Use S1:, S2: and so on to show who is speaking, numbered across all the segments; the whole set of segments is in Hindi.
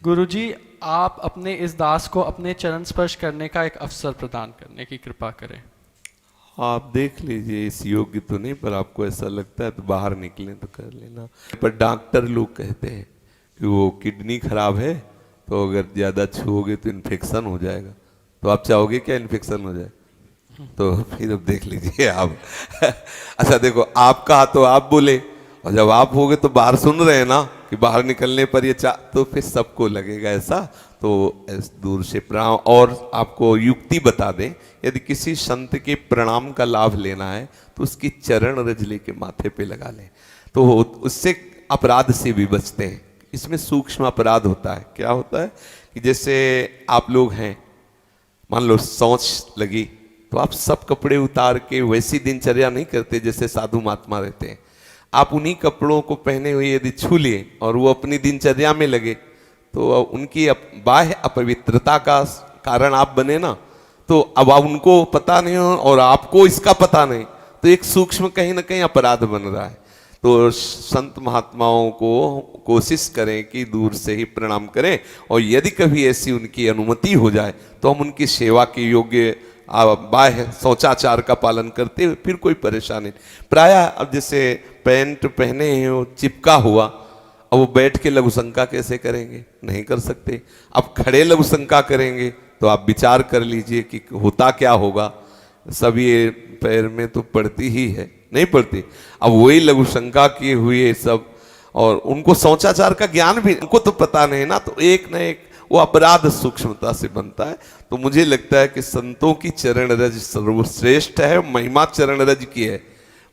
S1: गुरुजी, आप अपने इस दास को अपने चरण स्पर्श करने का एक अवसर प्रदान करने की कृपा करें।
S2: आप देख लीजिए, इस योग्य तो नहीं, पर आपको ऐसा लगता है तो बाहर निकलें तो कर लेना। पर डॉक्टर लोग कहते हैं कि वो किडनी खराब है, तो अगर ज़्यादा छूओगे तो इन्फेक्शन हो जाएगा। तो आप चाहोगे क्या इन्फेक्शन हो जाए? तो फिर अब देख लीजिए आप। अच्छा देखो, आप कहा तो आप बोले, और जब आप होगे तो बाहर सुन रहे हैं ना कि बाहर निकलने पर ये तो फिर सबको लगेगा ऐसा। तो दूर से प्रणाम। और आपको युक्ति बता दें, यदि किसी संत के प्रणाम का लाभ लेना है तो उसकी चरण रज लेके माथे पे लगा लें, तो उससे अपराध से भी बचते हैं। इसमें सूक्ष्म अपराध होता है। क्या होता है कि जैसे आप लोग हैं, मान लो शौच लगी, तो आप सब कपड़े उतार के वैसी दिनचर्या नहीं करते जैसे साधु महात्मा रहते हैं। आप उन्हीं कपड़ों को पहने हुए यदि छू लिए और वो अपनी दिनचर्या में लगे, तो उनकी बाह्य अपवित्रता का कारण आप बने ना। तो अब आप उनको पता नहीं हो और आपको इसका पता नहीं, तो एक सूक्ष्म कहीं ना कहीं अपराध बन रहा है। तो संत महात्माओं को कोशिश करें कि दूर से ही प्रणाम करें, और यदि कभी ऐसी उनकी अनुमति हो जाए तो हम उनकी सेवा के योग्य बाह्य शौचाचार का पालन करते हुए फिर कोई परेशानी नहीं। प्रायः अब जैसे पैंट पहने हैं वो चिपका हुआ, अब वो बैठ के लघु शंका कैसे करेंगे? नहीं कर सकते। अब खड़े लघु शंका करेंगे तो आप विचार कर लीजिए कि होता क्या होगा। सब ये पैर में तो पड़ती ही है, नहीं पड़ती। अब वही लघु शंका किए हुए सब, और उनको शौचाचार का ज्ञान भी उनको तो पता नहीं ना, तो एक न एक वो अपराध सूक्ष्मता से बनता है। तो मुझे लगता है कि संतों की चरण रज सर्वश्रेष्ठ है, महिमा चरण रज की है।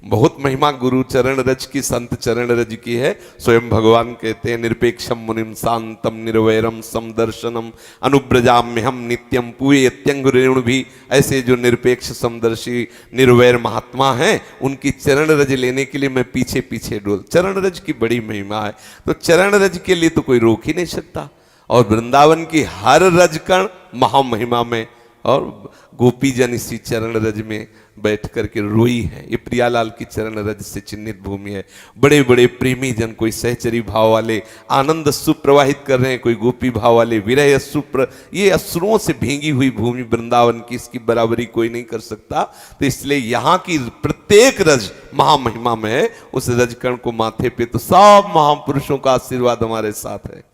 S2: बहुत महिमा गुरु चरण रज की, संत चरण रज की है। स्वयं भगवान कहते हैं, निरपेक्षम मुनिम शांतम निर्वैरम समदर्शनम अनुब्रजाम्यहम नित्यम पूयत्यंग रेणु भी। ऐसे जो निरपेक्ष समदर्शी निर्वैर महात्मा हैं, उनकी चरण रज लेने के लिए मैं पीछे पीछे डोल। चरण रज की बड़ी महिमा है, तो चरण रज के लिए तो कोई रोक ही नहीं सकता। और वृंदावन की हर रजकण महामहिमा में, और गोपी जन इसी चरण रज में बैठ करके रोई है। ये प्रियालाल की चरण रज से चिन्हित भूमि है। बड़े बड़े प्रेमी जन, कोई सहचरी भाव वाले आनंद अश्रु प्रवाहित कर रहे हैं, कोई गोपी भाव वाले विरह अश्रु। ये अश्रुओं से भींगी हुई भूमि वृंदावन की, इसकी बराबरी कोई नहीं कर सकता। तो इसलिए यहाँ की प्रत्येक रज महामहिमा में है। उस रजकण को माथे पे तो सब महापुरुषों का आशीर्वाद हमारे साथ है।